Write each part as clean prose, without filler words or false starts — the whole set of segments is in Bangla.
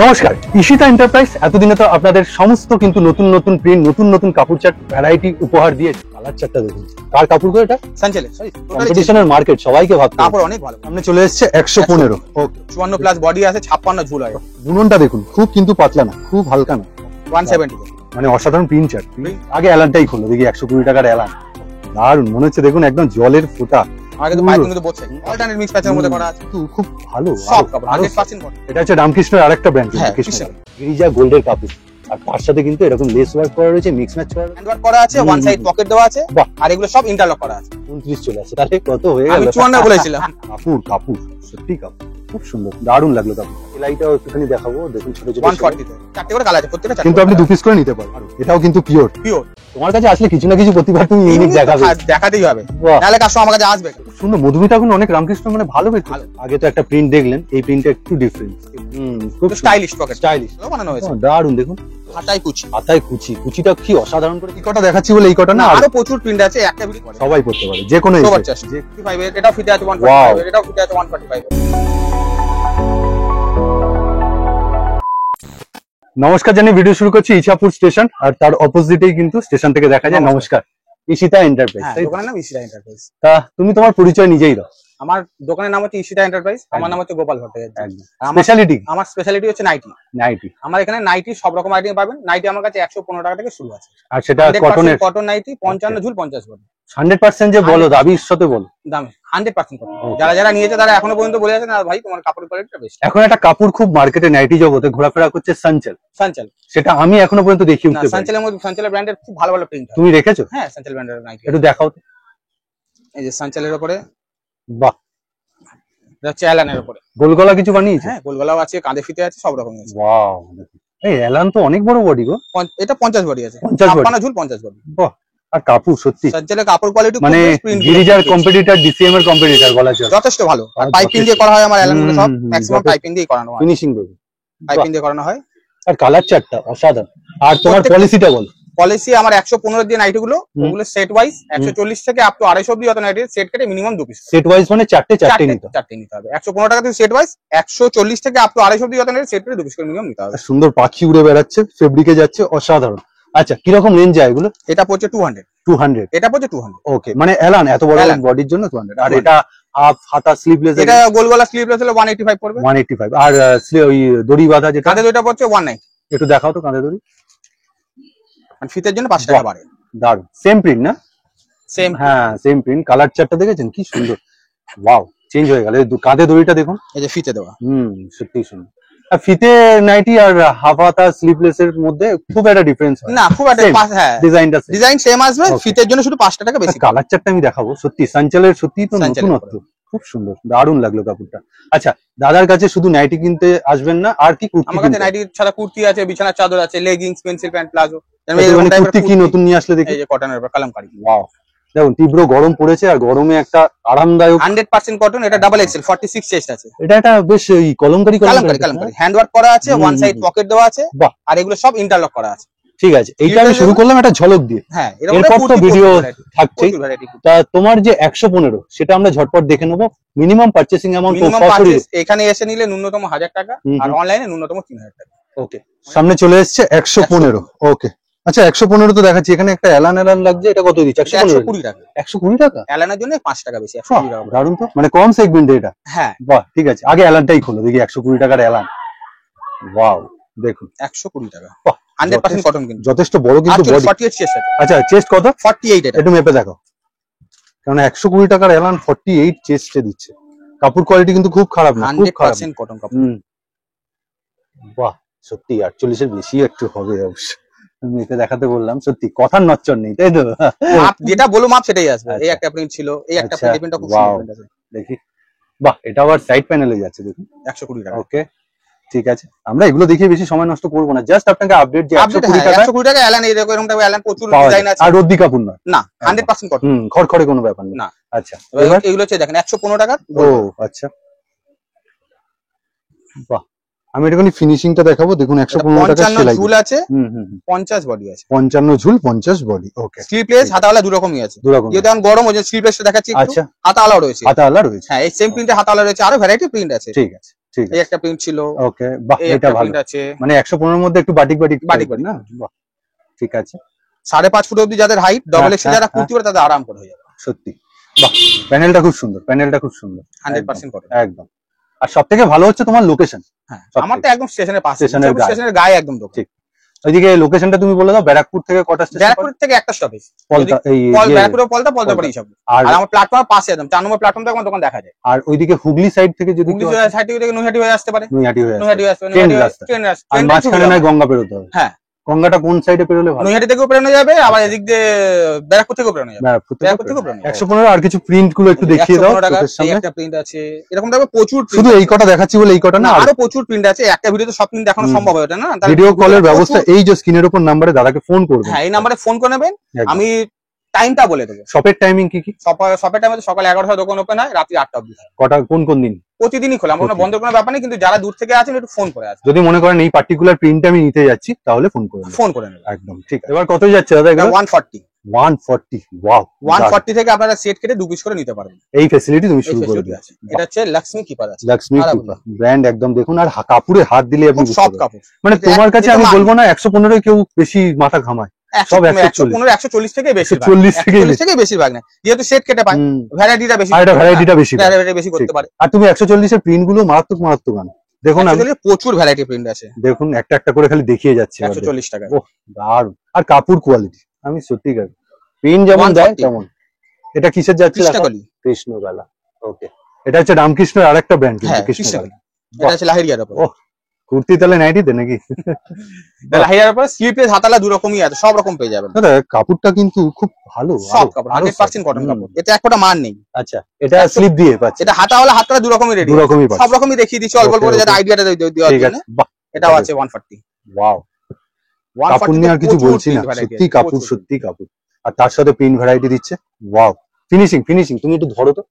নমস্কার, ঈশিতা এন্টারপ্রাইজ এতদিনে তো আপনাদের সমস্ত কিন্তু নতুন নতুন প্রিন্ট, নতুন নতুন কাপড় চার্ট ভ্যারাইটি উপহার দিয়ে কালার চার্টটা দেখুন। কার কাপড় গো এটা? সানচেলে কম্পিটিশনের মার্কেট, সবাইকে ভাবতে হবে। কাপড় অনেক ভালো। সামনে চলে এসেছে 115। ওকে, 54 প্লাস বডি আছে, 56 ঝুল হয়। বুননটা দেখুন, খুব কিন্তু পাতলা না, খুব হালকা না, 170 মানে অসাধারণ প্রিন্ট চার্ট। আগে এলানটাই খুললো, দেখি 120 টাকার এলান। দারুন মনে হচ্ছে, দেখুন একদম জলের ফোঁটা। আগে তো পাইপিং তো বলছে অল্টারনেট মিক্স প্যাচের মধ্যে করা আছে, খুব ভালো সব কাপড় 100% কটন। এটা হচ্ছে রামকৃষ্ণের আরেকটা ব্র্যান্ড, কৃষ্ণ গিরিজা গোল্ডের কাপড়। আর তার সাথে কিন্তু এরকম লেস ওয়ার্ক করা রয়েছে, মিক্স ম্যাচ করা, হ্যান্ড ওয়ার্ক করা আছে, ওয়ান সাইড পকেট দেওয়া আছে, আর এগুলো সব ইন্টারলক করা আছে। 29 চলে আসে, তাহলে কত হয়ে গেল? আমি 54 বলেছিলাম। কাপড় সত্যি কাপড় খুব সুন্দর, দারুণ লাগলো কাপড়। এলাইটাও একটুখানি দেখাবো, দেখুন ছোট ছোট 140 তে চারটে করে কালার আছে, প্রত্যেকটা চারটে, কিন্তু আপনি দু পিস করে নিতে পারেন। এটাও কিন্তু পিওর। তোমার কাছে আসলে কিছু না কিছু প্রতিভা তুমি ইউনিক দেখাবে, দেখাতেই হবে, নাহলে কাস্টমার আমার কাছে আসবে। সুন্দর মধুমিতা গুলো অনেক রামকৃষ্ণ মানে ভালো বেশ ভালো। আগে তো একটা প্রিন্ট দেখলেন, এই প্রিন্টটা একটু ডিফারেন্ট, খুব স্টাইলিশ পকেট, স্টাইলিশ বানানো হয়েছে, দারুণ। দেখুন হাতায় কুচি, হাতায় কুচি, কুচিটা কি অসাধারণ করে। এই কটা দেখাচ্ছি বলে এই কটা না, আরো প্রচুর প্রিন্ট আছে, একটা ভিডিও সবাই পড়তে পারে, যে কোনো এটাও ফিতে আছে 145, এটাও ফিতে আছে 145। নমস্কার জানিয়ে ভিডিও শুরু করছি ইছাপুর স্টেশন, আর তার অপোজিটেই কিন্তু স্টেশন থেকে দেখা যায়। নমস্কার, ঈশিতা এন্টারপ্রাইজ। দোকানের নাম ঈশিতা এন্টারপ্রাইজ। তা তুমি তোমার পরিচয় নিজেই দাও। আমার দোকানের নাম হচ্ছে ঈশিতা এন্টারপ্রাইজ, আমার নাম হচ্ছে গোপাল ভট্টাচার্য। স্পেশালিটি? আমার স্পেশালিটি হচ্ছে নাইটি। নাইটি আমার এখানে নাইটি সব রকম আইটেম পাবেন। নাইটি আমার কাছে 115 টাকা থেকে শুরু আছে, আর সেটা কটনের, কটন নাইটি 55 ঝুল 50 বডি। 100% যে বলো, দাবির সাথে বলো দামে 100% কটন। যারা যারা নিয়েছে তারা এখনো পর্যন্ত বলে আছে না ভাই তোমার কাপড়ের কোয়ালিটিটা বেস্ট। এখন একটা কাপড় খুব মার্কেটে নাইটি জগতে ঘোরাফেরা করছে, সানচেল। সানচেল সেটা আমি এখনো পর্যন্ত দেখি উঠতে পারি। সানচেলের মধ্যে সানচেলের ব্র্যান্ডের খুব ভালো ভালো প্রিন্ট। তুমি রেখেছো? হ্যাঁ, সানচেল ব্র্যান্ডের নাইটি একটু দেখাও তো। এই যে সানচেলের উপরে, বাহ, এটা হচ্ছে এলানের উপরে গোলগলা কিছু বানিয়েছে। হ্যাঁ, গোলগলাও আছে, কাঁধে ফিতে আছে, সব রকম আছে। ওয়াও, এই এলান তো অনেক বড় বডি গো। এটা 50 বডি আছে, 56 ঝুল 50 বডি। বাহ, আর কাপড় সত্যি সানচেলের কাপড় কোয়ালিটি মানে গিরিজার কম্পিটিটর, ডিসিএম এর কম্পিটিটর বলা চলে, যথেষ্ট ভালো। আর পাইপিং দিয়ে করা হয় আমার এলানগুলো, সব ম্যাক্সিমাম পাইপিং দিয়ে করানো হয়, ফিনিশিং দেবে, পাইপিং দিয়ে করানো হয়। আর কালার চার্টটা অসাধারণ। আর তোমার পলিসিটা বল। পলিসি আমার 115 দিয়ে নাইটি গুলো, ওগুলো সেট ওয়াইজ 140 থেকে আপ টু 250 অব্দি যত নাইটি সেট কেটে মিনিমাম 2 পিস। সেট ওয়াইজ মানে চারটে নিতে হবে। 115 টাকা থেকে সেট ওয়াইজ, 140 থেকে আপ টু 250 অব্দি যত নাইটি সেট কেটে 2 পিস করে মিনিমাম নিতে হবে। সুন্দর পাখি উড়ে বেড়াচ্ছে, ফেব্রিকে যাচ্ছে, অসাধারণ। আচ্ছা, কি রকম রেঞ্জ যায় এগুলো? এটা পড়ছে 200, এটা পড়ছে 200। ওকে, মানে এলান এত বড় বডির জন্য 200। আর এটা হাফ হাতা স্লিভলেস, এটা গোলগলা স্লিভলেস হলে 185 পড়বে। 185। আর ওই দড়ি বাঁধা যেটা, কাঁধে দড়িটা পড়ছে 190। একটু দেখাও তো কাঁধে দড়ি। আর ফিতের জন্য 5 টাকা বাড়ে। দারুন, সেম প্রিন্ট না? সেম, হ্যাঁ সেম প্রিন্ট। কালার চার্টটা দেখেছেন কি সুন্দর, ওয়াও, চেঞ্জ হয়ে গেল। কাঁধে দড়িটা দেখুন, এই যে ফিতে দেওয়া, সত্যি সুন্দর। আর ফিতে নাইটি আর হাফ হাতা স্লিভলেস এর মধ্যে খুব একটা ডিফারেন্স হয় না, খুব একটা। হ্যাঁ, ডিজাইন সেম আসবে, ফিতের জন্য শুধু 5 টাকা বেশি। কালার চার্টটা আমি দেখাবো, সত্যি সানচেলের সত্যি তো নতুনত্ব, খুব সুন্দর, দারুণ লাগলো কাপড়টা। আচ্ছা, দাদার কাছে শুধু নাইটি কিনতে আসবেন না, আর কি কুর্তি? আমার কাছে নাইটি ছাড়া কুর্তি আছে, বিছানার চাদর আছে, leggings, pencil pant, palazzo. Kurti কি নতুন নিয়ে আসলে দেখি? এই যে কটনের উপর কালামকারী। ওয়াও, দেখুন তীব্র গরম পড়েছে, আর গরমে একটা আরামদায়ক 100% কটন। এটা ডাবল এক্সেল 46 চেস্ট আছে। এটা একটা বেশ কলমকারী হ্যান্ড ওয়ার্ক করা আছে, ওয়ান সাইড পকেট দেওয়া আছে, আর এগুলো সব ইন্টারলক করা আছে। ঠিক আছে, এইটা আমি শুরু করলাম একটা ঝলক দিয়ে। হ্যাঁ, এরপর তো ভিডিও থাকছে। তা তোমার যে 115, সেটা আমরা ঝটপট দেখে নেবো। মিনিমাম পারচেসিং অ্যামাউন্ট এখানে এসে নিলে ন্যূনতম 1000 টাকা, আর অনলাইনে ন্যূনতম 3000 টাকা। ওকে, সামনে চলে এসেছে 115। ওকে, আচ্ছা 115 তো দেখাচ্ছি। এখানে একটা এলান লাগছে, এটা কত দিচ্ছে? 120 টাকা। 120 টাকা এলানের জন্য 5 টাকা বেশি। 120 টাকা, দারুন তো, মানে কম সেগমেন্টে এটা। হ্যাঁ, বাহ, ঠিক আছে, আগে এলানটাই খোলো দেখি। 120 টাকার এলান, ওয়াও, দেখুন 120 টাকা, 100% কটন, কিন্তু যথেষ্ট বড়। কিন্তু বডি 48 চেস্ট আছে। আচ্ছা, চেস্ট কত? 48। এটা একটু মেপে দেখো, কারণ 120 টাকার এলান 48 চেস্টে দিচ্ছে। কাপড় কোয়ালিটি কিন্তু খুব খারাপ না, খুব খারাপ। 100% কটন কাপড়। বাহ, সত্যি 48 এর বেশি একটু হবে অবশ্য। আমি এটা দেখাতে বললাম, সত্যি কথার নচ্চর নেই, তাই তো? মাপ যেটা বলো মাপ সেটাই আসবে। এই একটা প্রিন্ট ছিল, এই একটা প্রিন্টটা খুব সুন্দর প্রিন্ট আছে, দেখি। বাহ, এটা আবার সাইড প্যানেলে যাচ্ছে, দেখুন 120 টাকা। ওকে, ঠিক আছে, আমরা এগুলো দেখে বেশি সময় নষ্ট করবো না, জাস্ট আপনাকে আপডেট যে 120 টাকা এলান। এরকম টাকা এলান প্রচুর ডিজাইন আছে, আর রদ্দি কাপড় না, 100% কটন, খড়খড়ে কোনো ব্যাপার না। আচ্ছা, এগুলো হচ্ছে দেখেন 115 টাকা। ও আচ্ছা, বাহ, আমি এটাখানি ফিনিশিংটা দেখাবো, দেখুন 115 টাকা সেলাই। ঝুল আছে, 50 বডি আছে। 55 ঝুল 50 বডি। ওকে, স্লিভলেস হাতাওয়ালা দু রকমই আছে। যেহেতু এখন গরম, ওই যে স্লিভলেসটা দেখাচ্ছি। আচ্ছা, হাতাওয়ালা রয়েছে। হাতাওয়ালা রয়েছে, হ্যাঁ, এই সেম প্রিন্টে হাতাওয়ালা রয়েছে, আরো ভ্যারাইটি প্রিন্ট আছে। ঠিক আছে, ঠিক এই আছে একটা প্রিন্ট ছিল, ওকে বাহ এই এটা একটা ভালো প্রিন্ট আছে। মানে 115 এর মধ্যে একটু বাটিক বাটিক বাটিক type এর না বাহ ঠিক আছে 5.5 ফুট অব্দি যাদের হাইট, ডবল এক্সেল হ্যাঁ, যারা কুর্তি পরে তাদের আরাম করে হয়ে যাবে, সত্যি বাহ প্যানেলটা খুব সুন্দর প্যানেলটা খুব সুন্দর 100% করে। একদম আর সব থেকে ভালো হচ্ছে তোমার লোকেশন হ্যাঁ, সব আমার তো থেকে। একদম স্টেশনের পাশে, স্টেশনের গায়ে। স্টেশনের গায়ে একদম দোকান। ঠিক। ওইদিকে লোকেশনটা তুমি বলে দাও, ব্যারাকপুর থেকে কটা স্টেশন? ব্যারাকপুর থেকে একটা স্টপেজ, পলতা এই ব্যারাকপুরে পলতা পরে হিসাব। আর আর আমার প্ল্যাটফর্মের পাশে একদম 4 নম্বর প্ল্যাটফর্ম থেকে আমার দোকান দেখা যায়। আর ওইদিকে হুগলি সাইড থেকে যদি হুগলি সাইড থেকে নৈহাটি হয়ে আসতে পারে, নৈহাটি হয়ে নৈহাটি হয়ে আসতে পারে, ট্রেন নৈহাটি রাস্তা। ট্রেন রাস্তা, আর মাঝখানে নয় গঙ্গা পেরোতে হবে। হ্যাঁ গঙ্গাটা কোন সাইডে পেরোলে ভালো? নৈহাটি থেকেও বেরোনো যাবে, আবার এদিক দিয়ে ব্যারাকপুর থেকেও বেরোনো যাবে। ব্যারাকপুর ব্যারাকপুর থেকেও থেকে বেরোনো যাবে। 115 আর কিছু প্রিন্ট গুলো একটু দেখিয়ে দাও 115 টাকা চোখের এই সামনে। একটা প্রিন্ট আছে, এরকম দেখবে প্রচুর print শুধু আছে। এই কটা দেখাচ্ছি বলে এই কটা না, না, আরো প্রচুর প্রিন্ট আছে, একটা ভিডিওতে সব প্রিন্ট দেখানো সম্ভব হয় না। তাহলে ভিডিও কলের প্রচুর- ব্যবস্থা এই যে স্ক্রিনের উপর নাম্বারে দাদাকে ফোন করবেন। হ্যাঁ, এই নাম্বারে ফোন করে নেবেন, একদম। আমি টাইমটা বলে দেবো। শপের টাইমিং কি কি? শপের টাইমে সকাল 11টায় দোকান ওপেন হয়, রাত্রি 8টা অবধি হয়। কটা কোন কোন দিন? প্রতিদিনই খোলা, আমার কোনো বন্ধের কোনো ব্যাপার নেই, কিন্তু যারা দূর থেকে আছেন একটু ফোন করে আসবেন, যদি মনে করেন এই পার্টিকুলার প্রিন্ট আমি নিতে যাচ্ছি তাহলে ফোন করবেন। ফোন করে নেবেন। একদম ঠিক আছে। এবার কত যাচ্ছে দাদা এগুলো? 140 140 ওয়াও 140 থেকে আপনারা সেট কেটে 2 পিস করে নিতে পারবেন। এই ফ্যাসিলিটি তুমি এই শুরু করে facility দিও। আছে। এটা হচ্ছে লক্ষ্মী কিপার আছে, লক্ষ্মী আর ব্র্যান্ড একদম দেখুন, আর কাপড়ে হাত দিলে আপনি খুব বুঝতে সফট পারবেন। কাপড়। মানে এটা তোমার কাছে এটা আমি মান। বলবো না 115 কেউ বেশি মাথা ঘামায়, সব 115 140 থেকে বেশি 140 থেকেই 140 থেকে বেশিরভাগ না, যেহেতু সেট কেটে পায় হুম। ভ্যারাইটিটা বেশি, আর এটা ভ্যারাইটিটা বেশি পায়। ভ্যারাইটি বেশি করতে ঠিক। পারে। আর তুমি 140 এর প্রিন্ট গুলো মারাত্মক মারাত্মক আনো। দেখুন আমি Actually প্রচুর ভ্যারাইটি প্রিন্ট আছে, দেখুন একটা একটা করে খালি দেখিয়ে যাচ্ছে। 140 টাকা। ওহ দারুণ। আর কাপড় কোয়ালিটি আমি সত্যি কাজ প্রিন্ট যেমন দেয় 140 তেমন। এটা কিসের যাচ্ছে? কৃষ্ণকলি। কৃষ্ণবেলা ওকে। এটা হচ্ছে রামকৃষ্ণের আরেকটা ব্র্যান্ড কিন্তু হ্যাঁ, কৃষ্ণবেলা। এটা আছে লাহেরিয়ার উপর। ওহ, কুর্তি তাহলে নাইটিতে নাকি? লাহেরিয়ার উপর স্লিপলেস হাতালা দু রকমই আছে, সব রকম পেয়ে যাবেন। দাদা কাপড়টা কিন্তু খুব ভালো, সব কাপড় 100% কটন কাপড়, এটা এক ফোঁটা মান নেই। আচ্ছা এটা স্লিপ দিয়ে পাচ্ছে, এটা হাতা হলে হাতটা দু রকমই রেডি, দু রকমই পাচ্ছে। সব রকমই দেখিয়ে দিচ্ছি অল্প অল্প করে, Okay, যাতে okay. আইডিয়াটা দেওয়ার ঠিক জন্য। আছে বাহ এটাও আছে 140। ওয়াও। 140 কাপড় নিয়ে আর কিছু প্রচুর বলছি না, print variety সত্যি আছে, কাপড় প্রচুর। সত্যি কাপড়। আর তার সাথে প্রিন্ট ভ্যারাইটি দিচ্ছে ওয়াও। ফিনিশিং ফিনিশিং তুমি একটু ধরো তো,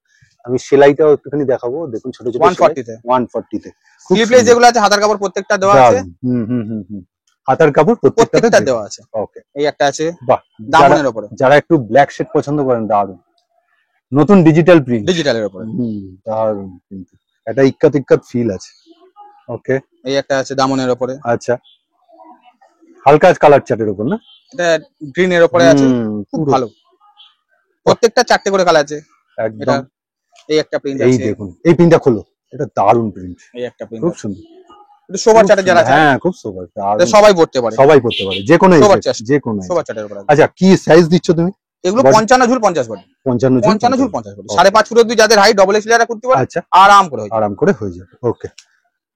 আমি সেলাইটাও একটুখানি দেখাবো। দেখুন ছোট ছোট 140 তে 140 তে খুব স্লিপলেস সুন্দর। যেগুলো আছে হাতার কাপড় প্রত্যেকটা দেওয়া আছে, দারুণ। হুম হুম হুম হুম। হাতার কাপড় প্রত্যেকটা প্রত্যেকটা দেওয়া আছে। ওকে এই একটা আছে বাহ। দামনের উপরে, যারা একটু ব্ল্যাক শেড পছন্দ করেন দারুণ। নতুন ডিজিটাল প্রিন্ট ডিজিটালের উপরে। দারুণ কিন্তু একটা ইক্কাত ইক্কাত ফিল আছে। ওকে এই একটা আছে দামনের উপরে, আচ্ছা হালকা কালার চার্টের উপর না? এটা গ্রিনের উপরে আছে, খুব পুরো ভালো। প্রত্যেকটা 4টে করে কালার আছে। এটা একদম। এই একটা প্রিন্ট এই আছে, দেখুন এই প্রিন্টটা খোলো, এটা দারুণ প্রিন্ট, এই একটা প্রিন্ট খুব আছে। সুন্দর। এটা সোবার চার্টে যারা আছে, হ্যাঁ খুব সুন্দর এটা সবাই পড়তে পারে, সবাই পড়তে পারে যে কোনো সবার age, চেষ্টা। যে কোনো age। সোবার চার্টের উপরে আছে। আচ্ছা কি সাইজ দিচ্ছ তুমি? এগুলো Body? 55 ঝুল 50 বডি, 55 55 ঝুল 50 বডি, Okay. 5.5 ফুট অব্দি যাদের হাইট ডবল এক্সেল যারা করতে পারে আচ্ছা আরাম করে হয়ে যাবে। আরাম করে হয়ে যাবে ওকে।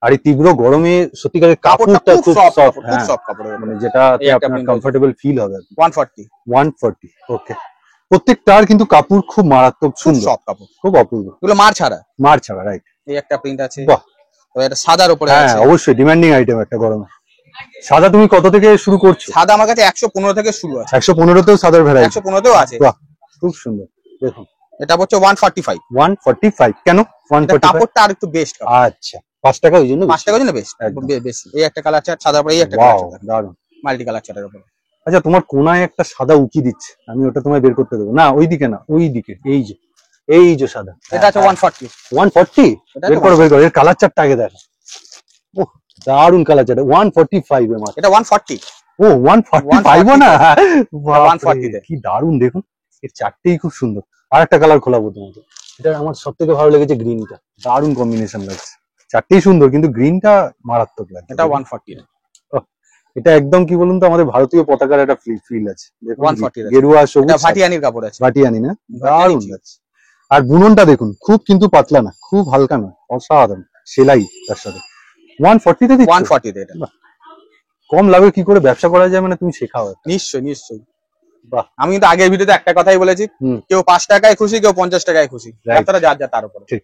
আর এই তীব্র গরমে সত্যিকারের কাপড়টা কাপড়টা খুব খুব সফট, সফট, খুব সফট কাপড়ের উপরে। মানে যেটা এই একটা আপনার print কমফোর্টেবল ফিল হবে। 140 140 ওকে। প্রত্যেকটার কিন্তু কাপড় খুব মারাত্মক খুব সুন্দর, সফট কাপড়, খুব অপূর্ব, এগুলো মার ছাড়া। মার ছাড়া রাইট। এই একটা প্রিন্ট আছে, বাহ তো এটা সাদার উপরে হ্যাঁ আছে। অবশ্যই ডিমান্ডিং আইটেম একটা গরমে। সাদা তুমি কত থেকে শুরু করছো? সাদা আমার কাছে 115 থেকে শুরু আছে, 115 তেও সাদার ভ্যারাইটি 115 তেও আছে। বাহ খুব সুন্দর। দেখুন এটা হচ্ছে 145, 145 কেন? এটা 145 কাপড়টা আর একটু বেস্ট কাপড়, আচ্ছা 5 টাকা ওই জন্য 5 টাকা জন্য বেস্ট একদম। বেশি। এই একটা কালার চার্ট সাদা উপরে, এই একটা ওয়াও কালার চার্ট দারুণ। মাল্টি কালার চার্টের উপরে। আচ্ছা তোমার কোনায় একটা সাদা উকি দিচ্ছে, আমি ওটা তোমায় বের করতে দেবো না, ওইদিকে না ওইদিকে, এই যে সাদা, এটা আছে 140, 140 এটা বের করো বের করো, এর কালার চারটা আগে দেখো। ওহ দারুণ কালার চারটা 145 এর মাত্র। এটা 140, ও 145 ও না, 140 তে। কি দারুণ দেখুন, এর চারটেই খুব সুন্দর। আর একটা কালার খোলাবো তোমাকে, এটা আমার সব থেকে ভালো লেগেছে গ্রিনটা, দারুণ কম্বিনেশন লাগছে। চারটেই সুন্দর কিন্তু গ্রিনটা মারাত্মক লাগছে। এটা 140, এটা একদম কি বলুন তো, আমাদের ভারতীয় পতাকার একটা ফিল আছে। দেখুন 140 আছে। গেরুয়া সবুজ এটা ভাটিয়ানির কাপড় আছে, ভাটিয়ানি না, ভাটিয়ানি দারুণ ছিল। লাগছে। আর বুননটা দেখুন খুব কিন্তু পাতলা না, খুব হালকা নয়, অসাধারণ সেলাই তার সাথে। 140 তে দিচ্ছ? 140 তে। এটা কম লাভে কি করে ব্যবসা করা যায়, মানে তুমি শেখাও একটা। নিশ্চয়ই নিশ্চয়ই। বাহ। আমি কিন্তু আগের ভিডিওতে একটা কথাই বলেছি, হুম। কেউ 5 টাকায় খুশি, কেউ 50 টাকায় খুশি, Right. আপনারা যার যার তার উপরে। ঠিক।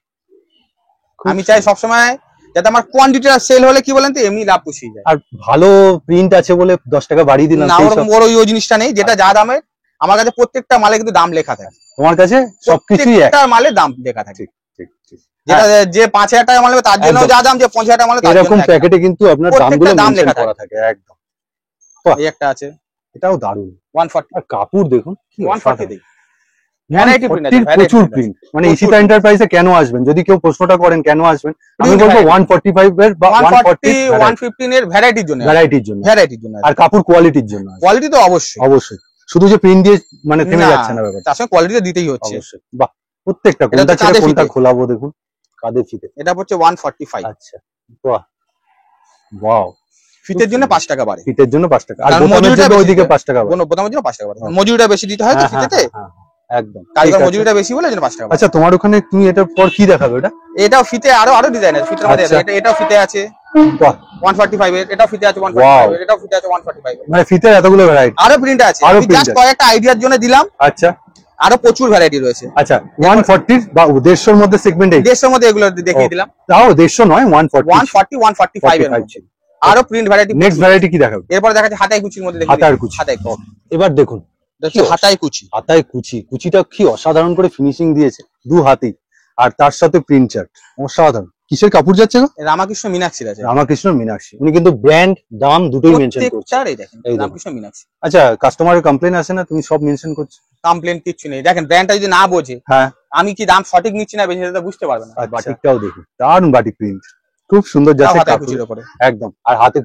আমি চাই সবসময় যাতে আমার কোয়ান্টিটিটা সেল হলে কি বলেন তো এমনি লাভ পুষিয়ে যায়। আর ভালো প্রিন্ট আছে বলে 10 টাকা বাড়িয়ে দিলাম না সেই ওরকম সব। বড় ওই জিনিসটা নেই, যেটা যা দামে আমার কাছে প্রত্যেকটা মালে কিন্তু দাম লেখা থাকে, তোমার কাছে সবকিছুই এক। প্রত্যেকটা মালে দাম লেখা থাকে। ঠিক ঠিক। যেটা যে 5,000 টাকা মাল নেবে তার জন্য একদম। যা দাম, যে 50,000 টাকা মাল নেবে তার এরকম জন্য প্যাকেটে কিন্তু আপনার প্রত্যেকটা দামগুলো দাম মেনশন লেখা করা থাকে একদম। এই একটা আছে এটাও দারুণ। 140, আর কাপড় দেখুন কি 140 অসাধারণ। দেই। ভ্যারাইটি প্রিন্ট আছে, 140 প্রচুর প্রিন্ট। মানে ঈশিতা এন্টারপ্রাইজে কেন আসবেন, যদি কেউ প্রশ্নটা করেন কেন আসবেন, আমি বলবো 145 এর বা 140 115 এর ভ্যারাইটির জন্য, ভ্যারাইটির জন্য আর কাপড় কোয়ালিটির জন্য। কোয়ালিটি তো অবশ্যই শুধু যে প্রিন্ট দিয়ে মানে থেমে যাচ্ছে না ব্যাপারটা, তার সঙ্গে কোয়ালিটি দিতেই হচ্ছে। অবশ্যই। বাহ, প্রত্যেকটা কোনটা ছেড়ে কোনটা খোলাবো দেখুন, কাঁধে ফিতে। এটা হচ্ছে 145। আচ্ছা, বাহ, ওয়াও। ফিতের জন্য 5 টাকা বাড়ে, ফিতের জন্য 5 টাকা, আর বোতামের জন্য ওইদিকে 5 টাকা বাড়ে। বোতামের জন্য 5 টাকা বাড়ে, মজুরিটা বেশি দিতে হয় তো ফিতেতে, একদম কারিগর মজুরিটা বেশি বলে এজন্য 5 টাকা। আচ্ছা, তোমার ওখানে তুমি এটার পর কি দেখাবে? এটাও ফিতে, আরো ডিজাইন আছে ফিতের মধ্যে। এটাও ফিতে আছে 145 এর, এটাও ফিতে আছে 145 এর, এটাও ফিতে আছে 145 এর। মানে ফিতের এতগুলো ভ্যারাইটি, আরো প্রিন্ট আছে, আমি জাস্ট কয়েকটা আইডিয়ার জন্য দিলাম। আচ্ছা, আরো প্রচুর ভ্যারাইটি রয়েছে। আচ্ছা, 140 বা 150 এর মধ্যে সেগমেন্ট, 150 এর মধ্যে এগুলো দেখিয়ে দিলাম। তাও 150 নয়, 140 145 এর মধ্যে আরো প্রিন্ট ভ্যারাইটি। নেক্সট ভ্যারাইটি কি দেখাবে? এরপর দেখাচ্ছে হাতাই কুচির মধ্যে, হাতার কুচি। এবার দেখুন হাতাই কুচি, কুচিটা কি অসাধারণ করে ফিনিশিং দিয়েছে, দু হাতি, আর তার সাথে প্রিন্ট চার্ট, অসাধারণ। কিসের কাপড় যাচ্ছে গো? রামাকৃষ্ণ মীনাক্ষী আছে। রামাকৃষ্ণ মীনাক্ষী, উনি কিন্তু ব্র্যান্ড দাম দুটোই মেনশন করছেন। এই দেখেন রামকৃষ্ণ মীনাক্ষী। আচ্ছা, কাস্টমারের কমপ্লেন আসে না, তুমি সব মেনশন করছো? কমপ্লেন কিচ্ছু নেই, দেখেন ব্র্যান্ডটা যদি না বোঝে, হ্যাঁ, আমি কি দাম সঠিক নিচ্ছি না বেশি, সেটা বুঝতে পারবে না। বাটিকটাও দেখুন, দারুণ বাটিক প্রিন্ট, খুব সুন্দর যাচ্ছে কাপড়ের উপরে একদম। আর হাতে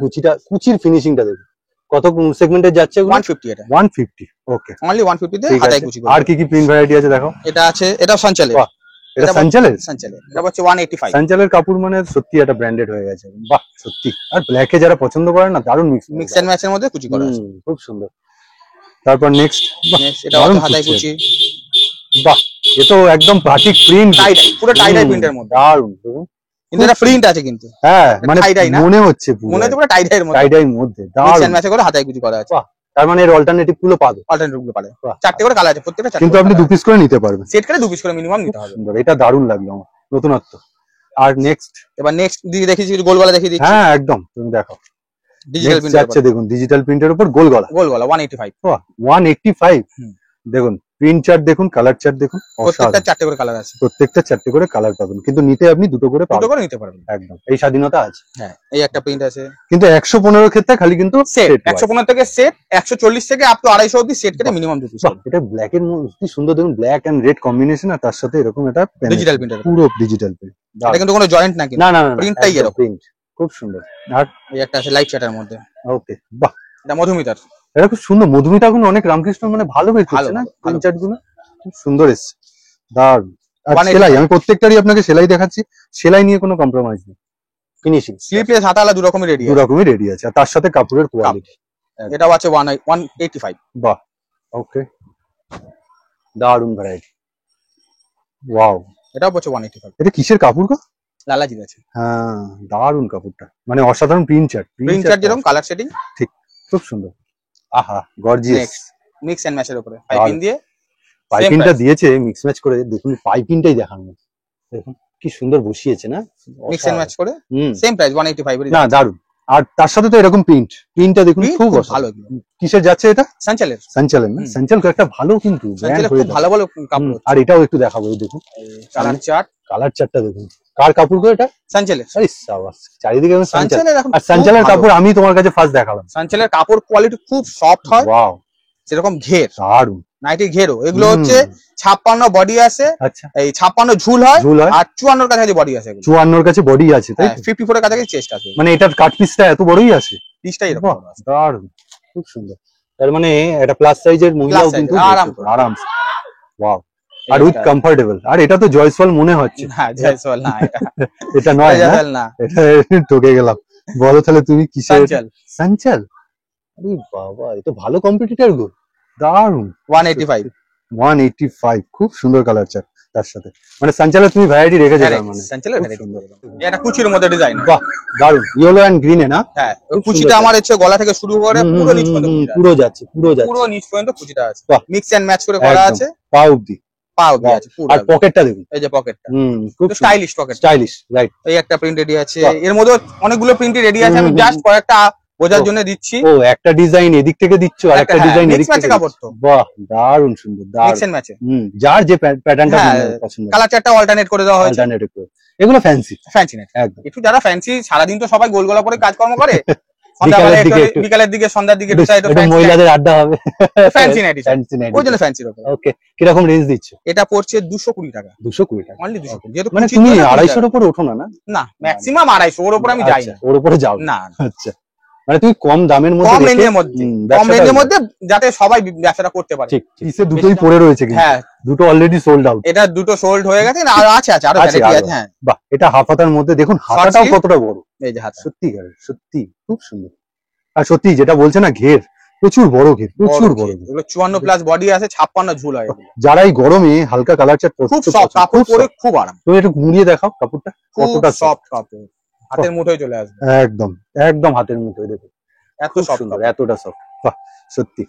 কুচির ফিনিশিংটা দেখুন। কত সেগমেন্টে যাচ্ছে? 150। এটা 150, ওকে, অনলি 150 তে হাতাই কুচি। আর কি কি প্রিন্ট ভ্যারাইটি আছে দেখো? এটা আছে, এটা সঞ্চালের। এটা সঞ্চালের। এটা হচ্ছে 185। সঞ্চালের কাপড় মানে সত্যি একটা ব্র্যান্ডেড হয়ে গেছে, বাহ সত্যি। আর ব্ল্যাকে যারা পছন্দ করে না, দারুণ মিক্স এন্ড ম্যাচের মধ্যে কুচি করা আছে, খুব সুন্দর। তারপর নেক্সট, এটা হচ্ছে হাতাই কুচি। বাহ, এ তো একদম বাটিক প্রিন্ট, পুরো টাই প্রিন্টের মধ্যে, দারুণ। কিন্তু এটা প্রিন্ট আছে কিন্তু, হ্যাঁ, মানে মনে হচ্ছে পুরো টাই-ডাইয়ের মধ্যে, টাই-ডাইয়ের মধ্যে দারুণ মিক্স ম্যাচ করে হাতাই কুচি করা আছে। তার মানে এর অল্টারনেটিভ গুলো পাবে, চারটে করে কালার আছে প্রত্যেকটা, চারটে। কিন্তু আপনি 2 পিস করে নিতে পারবেন, সেট করে 2 পিস করে মিনিমাম নিতে হবে। এটা দারুণ লাগলো আমার, নতুনত্ব। আর নেক্সট, এবার নেক্সট দিকে দেখিয়েছি, গোলগলা দেখিয়ে দিচ্ছি। হ্যাঁ একদম, তুমি দেখো ডিজিটাল প্রিন্ট যাচ্ছে, দেখুন ডিজিটাল প্রিন্টের উপর গোলগলা 185। 185, দেখুন প্রিন্ট চার্ট দেখুন, কালার চার্ট দেখুন, প্রত্যেকটা চারটে করে কালার আছে, প্রত্যেকটা চারটে করে কালার পাবেন, কিন্তু নিতে আপনি দুটো করে নিতে পারবেন একদম, এই স্বাধীনতা আছে। হ্যাঁ, এই একটা প্রিন্ট আছে, কিন্তু 115 ক্ষেত্রে খালি কিন্তু সেট, 115 থেকে সেট, 140 থেকে আপ টু 250 অবধি সেট করে মিনিমাম 2 পিস। এটা ব্ল্যাক এর মধ্যে কি সুন্দর, দেখুন ব্ল্যাক এন্ড রেড কম্বিনেশন, আর তার সাথে এরকম এটা ডিজিটাল প্রিন্ট, পুরো ডিজিটাল প্রিন্ট, এটা কিন্তু কোনো জয়েন্ট নাকি, না, প্রিন্টটাই এরকম প্রিন্ট, খুব সুন্দর। আর এই একটা আছে লাইট চার্টের মধ্যে, ওকে, বাহ, এটা মধুমিতার, এটা খুব সুন্দর। মধুমিতা এখন অনেক রামকৃষ্ণ মানে ভালো বের করছে না প্রিন্ট চার্ট গুলো, খুব সুন্দর এসছে, দারুণ। আর সেলাই, আমি প্রত্যেকটারই আপনাকে সেলাই দেখাচ্ছি, সেলাই নিয়ে কোনো কম্প্রোমাইজ নেই, ফিনিশিং স্লিপলেস হাতালা দু রকমের রেডি আছে, আর তার সাথে কাপড়ের কোয়ালিটি, এটাও আছে 185। বাহ, ওকে, দারুণ ভ্যারাইটি, ওয়াও। এটাও হচ্ছে 185। এটা কিসের কাপড় গো? লালাজির আছে। হ্যাঁ, দারুণ কাপড়টা, মানে অসাধারণ প্রিন্ট চার্ট যেরকম কালার সেটিং ঠিক, খুব সুন্দর, আহা গর্জিয়াস। মিক্স এন্ড ম্যাচের উপরে পাইপিং দিয়ে, পাইপিংটা দিয়েছে মিক্স ম্যাচ করে, দেখুন পাইপিংটাই দেখানো, দেখুন কি সুন্দর বসিয়েছে না, মিক্স এন্ড ম্যাচ করে, সেম প্রাইস 185 এর। না, দারুণ। আর তার সাথে তো এরকম প্রিন্টটা দেখুন, খুব ভালো। কিসের যাচ্ছে এটা? সঞ্চালের না, সঞ্চাল একটা ভালো, কিন্তু খুব ভালো কাপড়। আর এটাও একটু দেখাবো, দেখুন কালার চার্টটা দেখুন, কার কাপড় গো এটা? সঞ্চালের। আরে সাবাস, চারিদিকে সঞ্চাল, আর সঞ্চালের কাপড় আমি তোমার কাছে ফার্স্ট দেখালাম। সঞ্চালের কাপড় কোয়ালিটি খুব সফট হয়, ওয়াও, সেরকম ঘের, দারুণ নাইটি ঘেরও। এগুলো হচ্ছে 56 বডি আছে, আচ্ছা, এই 56 ঝুল হয়, আর 54 এর কাছাকাছি বডি আছে, 54 এর কাছে বডি আছে, তাই 54 এর কাছাকাছি চেস্ট আছে, মানে এটার কাট পিসটা এত বড়ই আছে, পিসটা এরকম দারুণ, খুব সুন্দর। তার মানে এটা প্লাস সাইজের মহিলাও কিন্তু আরামসে, ওয়াও, আর উইথ কমফোর্টেবল। আর এটা তো জয়সওয়াল মনে হচ্ছে, না জয়সওয়াল না, এটা নয় না, এটা ঠকে গেলাম। বলো তাহলে তুমি কিসের? সঞ্চাল। আরে বাবা, এটা ভালো কম্পিটিটর গো, দারুণ। 185, খুব সুন্দর কালার চার্ট তার সাথে, মানে সঞ্চালের তুমি ভ্যারাইটি রেখেছো, মানে সঞ্চালের ভ্যারাইটি। এটা কুচির মধ্যে ডিজাইন, বাহ দারুণ, ইয়েলো এন্ড গ্রিন এ না? হ্যাঁ, কুচিটা আমার হচ্ছে গলা থেকে শুরু করে পুরো নিচ পর্যন্ত, পুরো যাচ্ছে, পুরো নিচ পর্যন্ত কুচিটা আছে, মিক্স এন্ড ম্যাচ করে করা আছে, পা অবধি আছে পুরো। আর পকেটটা দেখুন, এই যে পকেটটা, খুব স্টাইলিশ পকেট, স্টাইলিশ, রাইট। এই একটা প্রিন্ট রেডি আছে, এর মধ্যে অনেকগুলো প্রিন্ট রেডি আছে, আমি জাস্ট কয়েকটা বোঝার জন্য দিচ্ছি। ও, একটা ডিজাইন এদিক থেকে দিচ্ছ, আর একটা ডিজাইন এদিক থেকে, বাহ দারুণ সুন্দর, মিক্স এন্ড ম্যাচে, যার যে প্যাটার্নটা পছন্দ, কালার চারটা অল্টারনেট করে দেওয়া হয়েছে, এগুলো ফ্যান্সি না একদম। একটু যারা ফ্যান্সি, সারাদিন তো সবাই গোল গলা পরে কাজকর্ম করে, বিকালের দিকে সন্ধ্যার দিকে মহিলাদের আড্ডা হবে, ফ্যান্সি নাইটি, ওই জন্য ফ্যান্সির উপর। ওকে, কিরকম রেঞ্জ দিচ্ছ? এটা পড়ছে 220 টাকা। 220 টাকা অনলি 220, যেহেতু মানে তুমি 250 এর উপর ওঠো না? না, ম্যাক্সিমাম 250, ওর উপর আমি যাই না। ওর উপরে যাও না? আচ্ছা, মানে তুমি কম দামের মধ্যে, কম রেঞ্জের মধ্যে যাতে সবাই ব্যবসাটা করতে পারে। ঠিক, পিসে দুটোই পড়ে রয়েছে কিন্তু। হ্যাঁ, দুটো অলরেডি সোল্ড আউট। এটা দুটো সোল্ড হয়ে গেছে, আর আছে আরো ভ্যারাইটি আছে। হ্যাঁ, বাহ, এটা হাফ হাতার মধ্যে, দেখুন হাতাটাও কতটা বড়। এই যে হাতা, সত্যি খুব সুন্দর। আর সত্যি যেটা বলছে না, ঘের প্রচুর বড়, ঘের প্রচুর বড়। এগুলো 54 প্লাস বডি আছে, 56 ঝুল হয়। যারা এই গরমে হালকা কালার চার্ট খুব সফট কাপড়, পরে খুব আরাম। তুমি একটু মুড়িয়ে দেখাও কাপড়টা, কতটা সফট কাপড়, হাতের মুঠোয় চলে আসবে। একদম হাতের মুঠোয়, দেখো এত সফট, এতটা সফট। বাহ, সত্যি।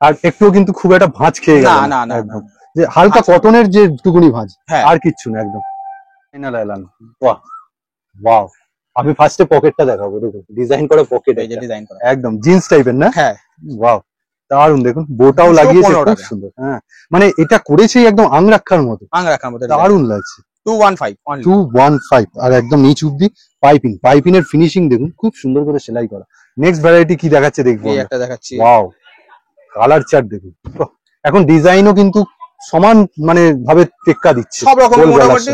আর একটু কিন্তু খুব একটা ভাঁজ খেয়ে গেল না, একদম যে হালকা কটনের যে টুকুনি ভাঁজ, আর কিচ্ছু না, একদম ফাইনাল এলান। বাহ, ওয়াও। আমি ফার্স্টে পকেটটা দেখাবো, দেখুন ডিজাইন করা পকেট, এই যে ডিজাইন করা, একদম জিন্স টাইপের না? হ্যাঁ, ওয়াও, দারুন। দেখুন বোটাও লাগিয়েছে, খুব সুন্দর। হ্যাঁ, মানে এটা করেছে একদম আংরাক্ষার মতো, দারুন লাগছে। 215 আর একদম নিচ অব্দি পাইপিং এর ফিনিশিং দেখুন, খুব সুন্দর করে সেলাই করা। নেক্সট ভ্যারাইটি কি দেখাচ্ছে দেখবো? এই একটা দেখাচ্ছি। ওয়াও, কালার চার্ট দেখুন। এখন ডিজাইনও কিন্তু সমান মানে ভাবে টেক্কা দিচ্ছে, সব রকম মোটামুটি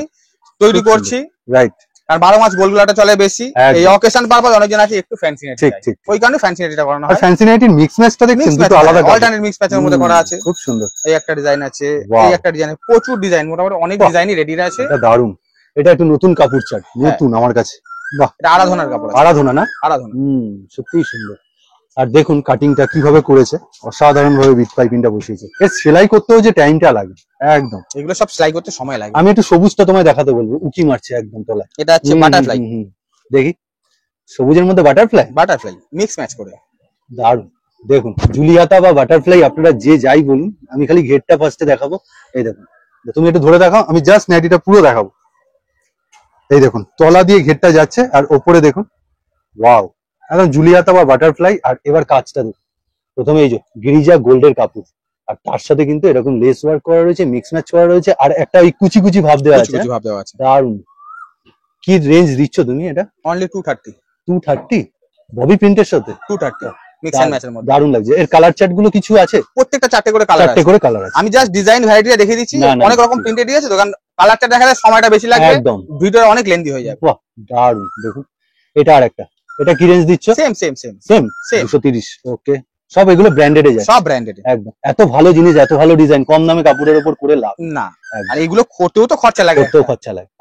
তৈরি করছি, রাইট। আর 12 মাস গোলগুলাটা চলে বেশি, এই অকেশন পারপাস অনেকজন আছে একটু ফ্যান্সি নাইটি, ঠিক, ওই কারণে ফ্যান্সি নাইটিটা করানো হয়। ফ্যান্সি নাইটির মিক্স ম্যাচটা দেখছেন, দুটো আলাদা অল্টারনেট মিক্স ম্যাচের মধ্যে করা আছে, খুব সুন্দর। এই একটা ডিজাইন আছে, এই একটা ডিজাইন, প্রচুর ডিজাইন, মোটামুটি অনেক ডিজাইনই রেডি আছে। এটা দারুন, এটা একটু নতুন কাপড় চার্ট, নতুন আমার কাছে। বাহ, এটা আরাধনার কাপড়, আরাধনা না? আরাধনা, সত্যিই সুন্দর। আর দেখুন কাটিংটা কিভাবে করেছে, অসাধারণ ভাবে বিট পাইপিংটা বসিয়েছে। এর সেলাই করতেও যে টাইমটা লাগে, একদম এগুলো সব সেলাই করতে সময় লাগে। আমি একটু সবুজটা তোমায় দেখাতে বলবো, উকি মারছে একদম তলায়। এটা হচ্ছে বাটারফ্লাই, দেখি সবুজের মধ্যে বাটারফ্লাই মিক্স ম্যাচ করে, দারুন। দেখুন জুলিয়াতা বা বাটারফ্লাই আপনারা যে যাই বলুন, আমি খালি ঘেরটা ফার্স্টে দেখাবো। এই দেখুন, তুমি একটু ধরে দেখাও, আমি জাস্ট নাইটিটা পুরো দেখাবো। এই দেখুন তলা দিয়ে ঘেরটা যাচ্ছে, আর ওপরে দেখুন ওয়াও, একদম জুলিয়াতা বা বাটারফ্লাই। আর এবার কাজটা দেখুন, প্রথমে এই যে গিরিজা গোল্ডের কাপড়, আর তার সাথে কিন্তু এরকম লেস ওয়ার্ক করা রয়েছে, মিক্স ম্যাচ করা রয়েছে, আর একটা ওই কুচি কুচি ভাব দেওয়া আছে। দারুন। কি রেঞ্জ দিচ্ছ তুমি এটা? অনলি 230 ববি প্রিন্টের সাথে 230 মিক্স এন্ড ম্যাচের মধ্যে, দারুন লাগছে। এর কালার চার্ট গুলো কিছু আছে? প্রত্যেকটা চারটে করে কালার আছে। আমি জাস্ট ডিজাইন ভ্যারাইটিটা দেখিয়ে দিচ্ছি, অনেক রকম প্রিন্টেড আছে, দোকান কালারটা দেখালে সময়টা বেশি লাগবে, একদম ভিডিও অনেক লেন্থি হয়ে যাবে। বাহ, দারুন। দেখুন এটা আরেকটা, এটা কি রেঞ্জ দিচ্ছ? সেম 230। ওকে, সব এগুলো ব্র্যান্ডেড এ যায়, সব ব্র্যান্ডেড, একদম। এত ভালো জিনিস, এত ভালো ডিজাইন, কম দামে কাপড়ের উপর করে লাভ না। আর এগুলো করতেও তো খরচা লাগে,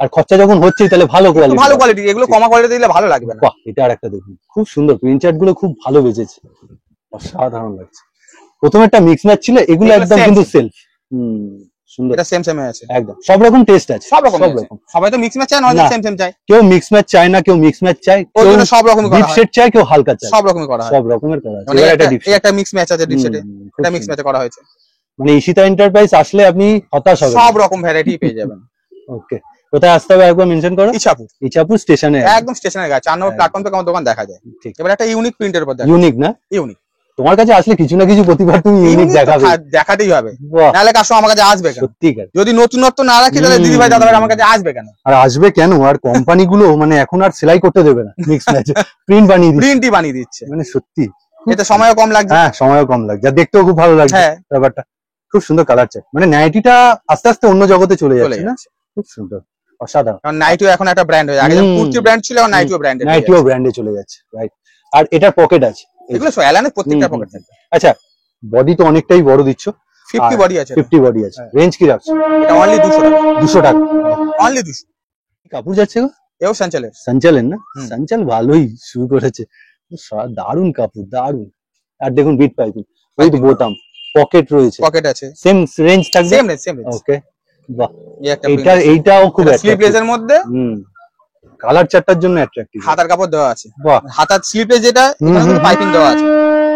আর খরচা যখন হচ্ছে তাহলে ভালো কোয়ালিটি, এগুলো কমা কোয়ালিটি দিলে ভালো লাগবে না। বাহ, এটা আরেকটা দেখুন, খুব সুন্দর প্রিন্ট চার্ট গুলো, খুব ভালো বেজেছে, অসাধারণ লাগছে। প্রথমে একটা মিক্স ম্যাচ ছিল, এগুলো একদম কিন্তু সেলফ, সুন্দর। এটা সেম আছে, একদম সব রকম টেস্ট আছে, সব রকম। সবাই তো মিক্স ম্যাচ চায় না, সেম চায়। কেউ মিক্স ম্যাচ চায় না, কেউ মিক্স ম্যাচ চায়, ওই জন্য সব রকম করা হয়। ডিপ সেট চায়, কেউ হালকা চায়, সব রকমের করা হয়, সব রকমের করা হয়। মানে একটা মিক্স ম্যাচ আছে ডিপ সেটে, এটা মিক্স ম্যাচে করা হয়েছে। মানে ঈশিতা এন্টারপ্রাইজ আসলে আপনি হতাশ হবেন, সব রকম ভ্যারাইটি পেয়ে যাবেন। ওকে, কোথায় আসতে হবে একবার মেনশন করো? ইছাপুর স্টেশনে, একদম স্টেশনের কাছে, 4 নম্বর প্ল্যাটফর্ম থেকে আমার দোকান দেখা যায়। ঠিক, এবার একটা ইউনিক প্রিন্টের উপর দেখা, ইউনিক না? ইউনিক। তোমার কাছে আসলে কিছু না কিছু প্রতিবার তুমি ইউনিক দেখাতেই হবে, নাহলে কাস্টমার আমার কাছে আসবে কেন? সত্যিকার, যদি নতুনত্ব না রাখি তাহলে দিদি ভাই দাদা ভাই আমার কাছে আসবে কেন? আর আসবে কেন? আর কোম্পানি গুলো মানে এখন আর সেলাই করতে দেবে না, মিক্স ম্যাচ প্রিন্টই বানিয়ে দিচ্ছে, মানে সত্যি এতে সময়ও কম লাগছে। হ্যাঁ, সময়ও কম লাগছে, আর দেখতেও খুব ভালো লাগছে ব্যাপারটা। খুব সুন্দর কালার চার্ট, মানে নাইটিটা আস্তে আস্তে অন্য জগতে চলে যাচ্ছে না, খুব সুন্দর, অসাধারণ। কারণ নাইটিও এখন একটা ব্র্যান্ড হয়ে, আগে কুর্তি ব্র্যান্ড ছিল, এখন নাইটিও ব্র্যান্ডে চলে যাচ্ছে, রাইট। আর এটার পকেট আছে, এগুলো সব এলানের প্রত্যেকটা পকেট থাকে। আচ্ছা, বডি তো অনেকটাই বড় দিচ্ছ, 50 বডি আছে, 50 বডি আছে। রেঞ্জ কি রাখছো? এটা অনলি 200 টাকা, 200 টাকা, অনলি 200। কাপড় যাচ্ছে গো, এও সঞ্চালের না? সঞ্চাল ভালোই শুরু করেছে, দারুন কাপড়, দারুন। আর দেখুন বিট পাইপিং, ওই তো বোতাম, পকেট রয়েছে, পকেট আছে, সেম রেঞ্জ থাকবে, সেম রেঞ্জ। ওকে, বাহ, এইটাও খুব স্লিভলেসের মধ্যে, কালার চার্টটার জন্য অ্যাট্রাক্টিভ। হাতার কাপড় দেওয়া আছে, বাহ, হাতার স্লিভলেস যেটা, এখানে কিন্তু পাইপিং দেওয়া আছে,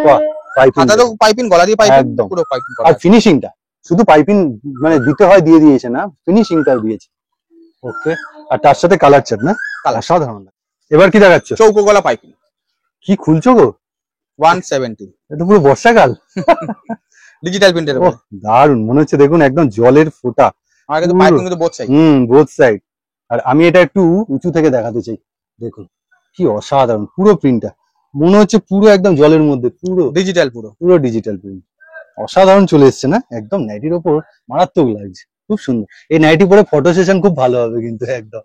বাহ, পাইপিং, হাতাতেও পাইপিং, গলা দিয়ে পাইপিং, একদম পুরো পাইপিং করা। আর ফিনিশিংটা শুধু পাইপিং মানে দিতে হয়, দিয়ে দিয়েছে না, ফিনিশিংটাও দিয়েছে, ওকে। আর তার সাথে কালার চার্ট না, কালার সাধারণ। এবার কি দেখাচ্ছ? চৌকো গলা পাইপিং। কি খুলছো গো? 170, এটা পুরো বর্ষাকাল, ডিজিটাল প্রিন্টের উপর, দারুন মনে হচ্ছে। দেখুন একদম জলের ফোঁটা, আর কিন্তু পাইপিং কিন্তু বোথ সাইড, বোথ সাইড। আর আমি এটা একটু উঁচু থেকে দেখাতে চাই, দেখুন কি অসাধারণ পুরো প্রিন্টটা, মনে হচ্ছে পুরো একদম জলের মধ্যে, পুরো ডিজিটাল, পুরো ডিজিটাল প্রিন্ট। অসাধারণ চলে এসছে না, একদম নাইটির ওপর মারাত্মক লাগছে, খুব সুন্দর। এই নাইটি পরে ফটো সেশন খুব ভালো হবে কিন্তু, একদম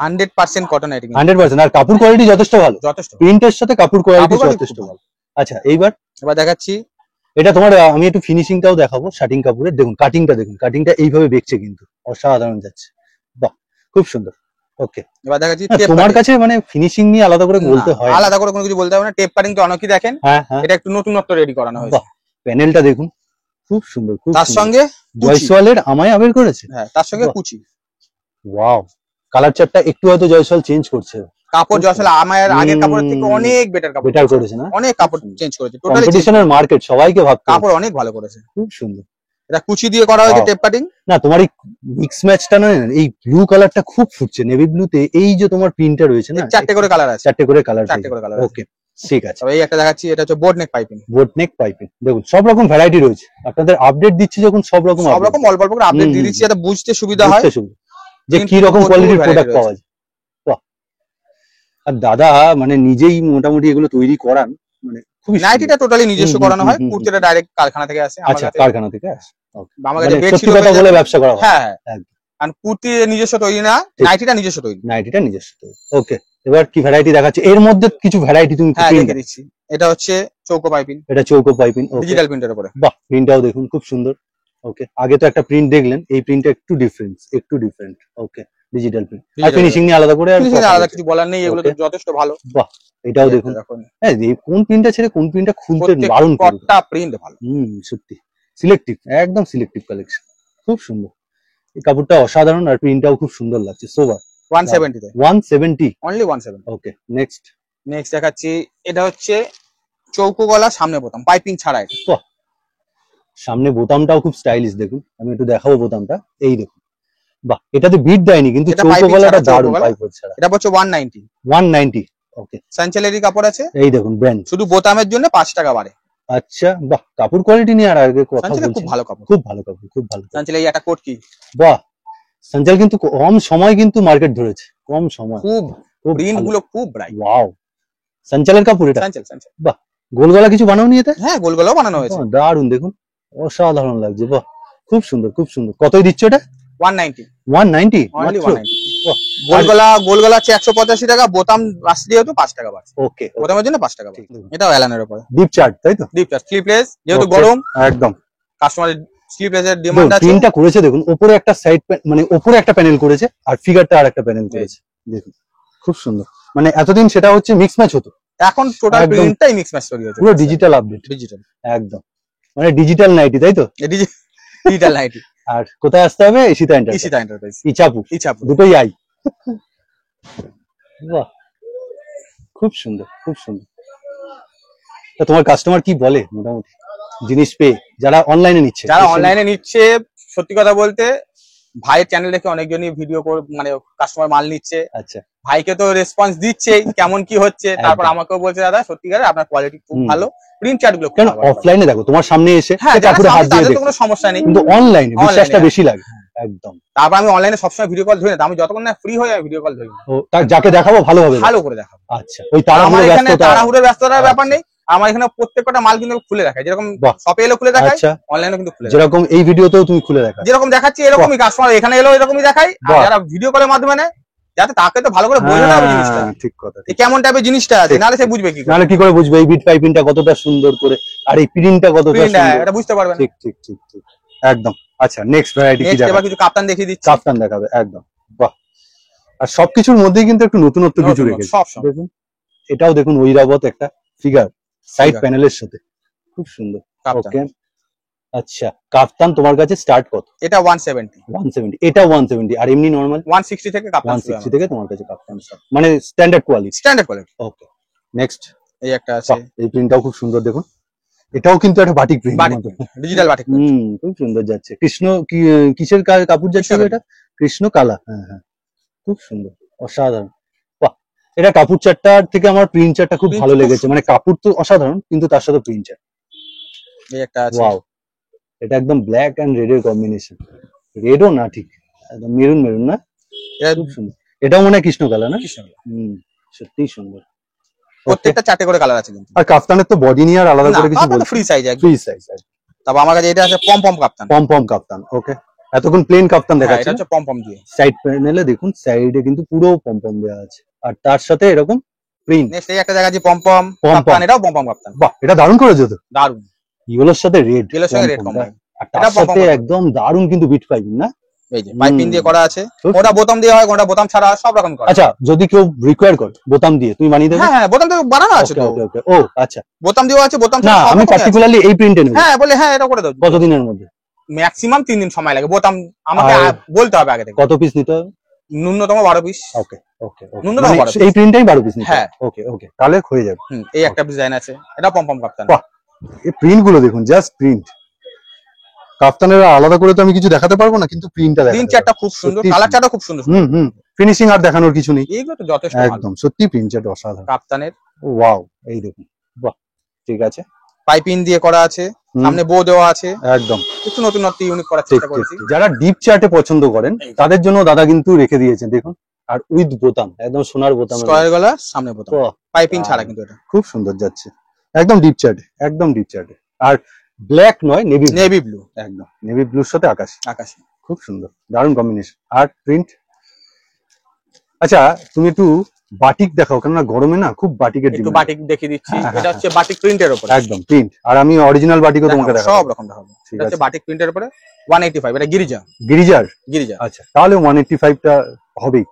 100% কটন নাইটি, 100%। আর কাপড় কোয়ালিটি যথেষ্ট ভালো, যথেষ্ট। প্রিন্টের সাথে কাপড় কোয়ালিটি যথেষ্ট ভালো। আচ্ছা এবার দেখাচ্ছি এটা তোমার, আমি একটু ফিনিশিংটাও দেখাবো। শার্টিং কাপড়ের দেখুন কাটিংটা, দেখুন কাটিংটা এইভাবে বেঁকছে কিন্তু, অসাধারণ যাচ্ছে, বাহ খুব সুন্দর। ওকে, এবার দেখাচ্ছি তোমার কাছে মানে ফিনিশিং নিয়ে আলাদা করে বলতে হয়, আলাদা করে কোনো কিছু বলতে হবে না। টেপ কাটিং তো অনেকেই দেখেন, এটা একটু নতুনত্ব রেডি করানো হয়েছে। প্যানেলটা দেখুন খুব সুন্দর, খুব তার সঙ্গে জয়সওয়ালের আমায় আবের করেছে, হ্যাঁ তার সঙ্গে কুচি। ওয়াও, কালার চার্টটা একটু হয়তো জয়সওয়াল চেঞ্জ করছে, কাপড় জয়সওয়াল আমায়ের আগের কাপড়ের থেকে অনেক বেটার করেছে না, অনেক কাপড় চেঞ্জ করেছে, টোটালি কম্পিটিশনের মার্কেট, সবাইকে ভাবতে কাপড় অনেক ভালো করেছে, খুব সুন্দর। এটা কুচি দিয়ে করা হয়েছে টেপ কাটিং। না তোমার এই মিক্স ম্যাচটা না, এই ব্লু কালারটা খুব ফুটছে, নেভি ব্লুতে এই যে তোমার প্রিন্টটা রয়েছে না, 4টে করে কালার আছে, 4টে করে কালার, ওকে ঠিক আছে। এই একটা দেখাচ্ছি, এটা হচ্ছে বোট নেক পাইপিং, দেখুন সব রকম ভ্যারাইটি রয়েছে, আপনাদের আপডেট দিচ্ছি যখন সব রকম অল্প অল্প করে আপডেট দিয়ে দিচ্ছি যাতে বুঝতে সুবিধা হয় যে কি রকম কোয়ালিটির প্রোডাক্ট পাওয়া যায়। আর দাদা মানে নিজেই মোটামুটি এগুলো তৈরি করান, মানে খুবই নাইটিটা টোটালি নিজস্ব করানো হয়, কুর্তিটা ডাইরেক্ট কারখানা থেকে আসে। আচ্ছা কারখানা থেকে আসে, আমার কাছে সত্যি কথা বলে ব্যবসা করা হয়। হ্যাঁ কারণ কুর্তি নিজস্ব তৈরি না, নাইটিটা নিজস্ব তৈরি, ওকে। এবার কি ভ্যারাইটি দেখাচ্ছে, এর মধ্যে কিছু ভ্যারাইটি তুমি দেখে দিচ্ছি। এটা হচ্ছে চৌকো পাইপিং, ডিজিটাল প্রিন্টের উপরে, বাহ প্রিন্টটাও দেখুন খুব সুন্দর। ওকে, আগে তো একটা প্রিন্ট দেখলেন, এই প্রিন্টটা একটু ডিফারেন্ট। ওকে, ডিজিটাল প্রিন্ট আর ফিনিশিং নিয়ে আলাদা করে আলাদা কিছু বলার নেই, এগুলো তো যথেষ্ট ভালো। বাহ, এটাও দেখুন, হ্যাঁ কোন প্রিন্টটা ছেড়ে কোন প্রিন্টটা খুলতে বারণ করে, প্রত্যেকটা প্রিন্ট ভালো, সত্যি সিলেক্টিভ, একদম সিলেক্টিভ কালেকশন, খুব সুন্দর। এই কাপড়টা অসাধারণ আর প্রিন্টটাও খুব সুন্দর লাগছে। সোবার 170 তে, 170 অনলি 170। ওকে, নেক্সট দেখাচ্ছি, এটা হচ্ছে চৌকো গলা সামনে বোতাম, পাইপিং ছাড়া। এটা সামনে বোতামটাও খুব স্টাইলিশ, দেখুন আমি একটু দেখাবো বোতামটা, এই দেখুন, বাহ এটাতে বিট দেয়নি কিন্তু চৌকো গলাটা দারুণ, পাইপ ছাড়া। এটা হচ্ছে 190। ওকে, সানচেলেরই কাপড় আছে, এই দেখুন ব্র্যান্ড, শুধু বোতামের জন্য 5 টাকা বাড়ে। আচ্ছা বাহ, কাপড় কোয়ালিটি নিয়ে আর আগে কথা বলছি, খুব ভালো কাপড়, খুব ভালো কাপড়, খুব ভালো। সানচেল এই একটা কোট কি, বাহ সানচেল কিন্তু কম সময় কিন্তু মার্কেট ধরেছে, কম সময়, খুব প্রিন্ট গুলো খুব ব্রাইট। ওয়াও, সানচেলের কাপড় এটা, সানচেল বাহ। গোলগলা কিছু বানাওনি এতে? হ্যাঁ গোলগলাও বানানো হয়েছে, দারুণ দেখুন, অসাধারণ লাগছে, বাহ খুব সুন্দর, খুব সুন্দর। কতই দিচ্ছ এটা? 190, 190 অনলি 190। গোলগলা হচ্ছে 185 টাকা, বোতাম আসলে যেহেতু 5 টাকা বাড়ছে। ওকে, বোতামের জন্য 5 টাকা বাড়ছে। এটাও অ্যালানের উপরে ডিপ চার্ট, তাই তো? ডিপ চার্ট, স্লিপলেস, যেহেতু গরম একদম কাস্টমারের স্লিপলেসের ডিমান্ড আছে। প্রিন্টটা করেছে দেখুন, উপরে একটা সাইড মানে উপরে একটা প্যানেল করেছে আর ফিগারটা আরেকটা প্যানেল করেছে, দেখুন খুব সুন্দর। মানে এতদিন সেটা হচ্ছে মিক্স ম্যাচ হতো, এখন টোটাল প্রিন্টটাই মিক্স ম্যাচ তৈরি হচ্ছে, পুরো ডিজিটাল আপডেট, ডিজিটাল একদম, মানে ডিজিটাল নাইটি, তাই তো? Digital nightie. আর কোথায় আসতে হবে? ঈশিতা এন্টারপ্রাইজ, ইছাপুর, দুটোই আই। বাহ খুব সুন্দর, খুব সুন্দর। তা তোমার কাস্টমার কি বলে মোটামুটি জিনিস পেয়ে, যারা অনলাইনে নিচ্ছে? সত্যি কথা বলতে ভাইয়ের চ্যানেল দেখে অনেকজনই ভিডিও মানে কাস্টমার মাল নিচ্ছে। আচ্ছা, ভাইকে তো রেসপন্স দিচ্ছেই কেমন কি হচ্ছে, তারপর আমাকেও বলছে দাদা সত্যিকারে আপনার কোয়ালিটি খুব ভালো, প্রিন্ট চার্ট গুলো কেন অফলাইনে দেখো তোমার সামনে এসে কাপড়ে হাত দিয়ে দেখো, কোনো সমস্যা নেই, কিন্তু অনলাইনে বিশ্বাসটা বেশি লাগে একদম। তারপর আমি অনলাইনে সবসময় ভিডিও কল ধরি না, আমি যতক্ষণ না ফ্রি হয়ে ভিডিও কল ধরি না, যাকে দেখাবো ভালো করে দেখাবো। আচ্ছা, ওই তাড়াহুড়োর ব্যস্ততার ব্যাপার নেই, আমার এখানে প্রত্যেকটা মাল কিন্তু খুলে রাখাই, যেরকম শপে এলো খুলে দেখাই, অনলাইনে কিন্তু খুলে, যেরকম এই ভিডিওতেও তুমি খুলে রাখা, যেরকম দেখাচ্ছি এরকমই কাস্টমার এখানে এলো এরকমই দেখাই, যারা ভিডিও কলের মাধ্যমে নেয় যাতে তাকে তো ভালো করে বোঝা যাবে জিনিসটা, ঠিক কথা, কেমন টাইপের জিনিসটা আছে, নাহলে সে বুঝবে কি, নাহলে কি করে বুঝবে এই বিট পাইপিংটা কতটা সুন্দর করে আর এই প্রিন্টটা কতটা সুন্দর, এটা বুঝতে পারবে না। ঠিক ঠিক ঠিক ঠিক একদম। আচ্ছা নেক্সট ভ্যারাইটি কি দেখাবে? কিছু কাপ্তান দেখিয়ে দিচ্ছি, কাপ্তান দেখাবে একদম, বাহ। আর সবকিছুর মধ্যেই কিন্তু একটু নতুনত্ব কিছু রেখেছে, দেখুন এটাও দেখুন ঐরাবত একটা ফিগার সাইড প্যানেলের সাথে, খুব সুন্দর। ওকে আচ্ছা, কাপ্তান তোমার কাছে স্টার্ট কত? এটা 170, এটা 170, আর এমনি নরমাল 160 থেকে কাপ্তান, 160 থেকে তোমার কাছে কাপ্তান মানে স্ট্যান্ডার্ড কোয়ালিটি। ওকে নেক্সট এই একটা আছে, এই প্রিন্টটাও খুব সুন্দর দেখুন, এটাও কিন্তু একটা বাটিক প্রিন্ট, ডিজিটাল বাটিক, খুব সুন্দর যাচ্ছে। কৃষ্ণ কিসের কাপড় যাচ্ছে এটা? কৃষ্ণ কালা, হ্যাঁ হ্যাঁ খুব সুন্দর, অসাধারণ। বাহ, এটা কাপড় চারটার থেকে আমার প্রিন্ট চারটা খুব ভালো লেগেছে, মানে কাপড় তো অসাধারণ কিন্তু তার সাথে প্রিন্ট চার, এই একটা আছে, ওয়াও। এটা একদম ব্ল্যাক এন্ড রেড এর কম্বিনেশন, রেডও না ঠিক, একদম মেরুন না, এটা খুব সুন্দর। এটাও মনে হয় কৃষ্ণ কালা না? সত্যিই সুন্দর। প্রত্যেকটা 4টে করে কালার আছে কিন্তু। আর কাফতানের তো বডি নিয়ে আর আলাদা করে কিছু বলতে ফ্রি সাইজ একদম ফ্রি সাইজ। তারপর আমার কাছে এটা আছে পম পম কাপ্তান। পম পম কাপ্তান, ওকে। এতক্ষণ প্লেন কাপ্তান দেখাচ্ছি, এটা হচ্ছে পম পম দিয়ে। সাইড প্যানেলে দেখুন সাইডে কিন্তু পুরো পম পম দেওয়া আছে, আর তার সাথে এরকম প্রিন্ট। নেক্সট এই একটা দেখাচ্ছি পম পম কাপ্তান, এটাও পম পম কাপ্তান। বাহ, এটা দারুণ করেছো তো, দারুণ। ইয়েলোর সাথে রেড, ইয়েলোর সঙ্গে রেড কম্বাইন, আর তার সাথে একদম দারুণ কিন্তু বিট পাইপিং না, এই যে পাইপিং দিয়ে করা আছে। ওটা বোতাম দিয়ে হয়, ওটা বোতাম ছাড়া সব রকম করা। আচ্ছা, যদি কেউ রিকোয়ার করে বোতাম দিয়ে তুমি বানিয়ে দেবে? হ্যাঁ বোতাম দিয়ে বানানো আছে তো। ওকে ওকে, ও আচ্ছা, বোতাম দিয়েও আছে, বোতাম না আমি পার্টিকুলারলি এই প্রিন্টে নেব। হ্যাঁ বলে হ্যাঁ এটা করে দাও। কতদিনের মধ্যে? ম্যাক্সিমাম 3 দিন সময় লাগে। বোতাম আমাকে বলতে হবে আগে থেকে। কত পিস নিতে হবে? ন্যূনতম 12 পিস। ওকে ওকে, ন্যূনতম 12 পিস। এই প্রিন্টটাই 12 পিস নিতে হবে? হ্যাঁ ওকে ওকে, তাহলে হয়ে যাবে। এই একটা ডিজাইন আছে, এটা পম পম কাপ্তান। বাহ, এই প্রিন্ট গুলো দেখুন, জাস্ট প্রিন্ট। কাফতানের আলাদা করে তো আমি কিছু দেখাতে পারবো না, কিন্তু প্রিন্টটা দেখুন, প্রিন্ট চার্টটা খুব সুন্দর, কালার চার্টটা খুব সুন্দর। ফিনিশিং আর দেখানোর কিছু নেই, এইগুলো তো যথেষ্ট একদম সত্যি প্রিন্ট চার্ট অসাধারণ কাপ্তানের। ওয়াও, এই দেখুন, বাহ, ঠিক আছে। পাইপিং দিয়ে করা আছে, সামনে বো দেওয়া আছে, একদম একটু নতুনত্ব ইউনিক করার চেষ্টা করেছি। যারা ডিপ চার্টে পছন্দ করেন তাদের জন্য দাদা কিন্তু রেখে দিয়েছেন দেখুন, আর উইথ বোতাম, একদম সোনার বোতাম, স্কয়ার গলা, সামনে বোতাম, পাইপিং ছাড়া কিন্তু এটা খুব সুন্দর যাচ্ছে, একদম ডিপ চার্টে, একদম ডিপ চার্টে। আর ব্ল্যাক নয়, নেভি ব্লু, একদম নেভি ব্লুর সাথে আকাশি, খুব সুন্দর, দারুণ কম্বিনেশন। আর প্রিন্ট, আচ্ছা তুমি একটু বাটিক দেখাও, কেননা গরমে না খুব বাটিকের একটু বাটিক দেখিয়ে দিচ্ছি। এটা হচ্ছে বাটিক প্রিন্টের উপর, একদম প্রিন্ট, আর আমি অরিজিনাল বাটিকও তোমাকে দেখাবো, সব রকম দেখাবো। এটা হচ্ছে বাটিক প্রিন্টের উপরে 185, এটা গিরিজা। আচ্ছা, তাহলে 185টা হবেই,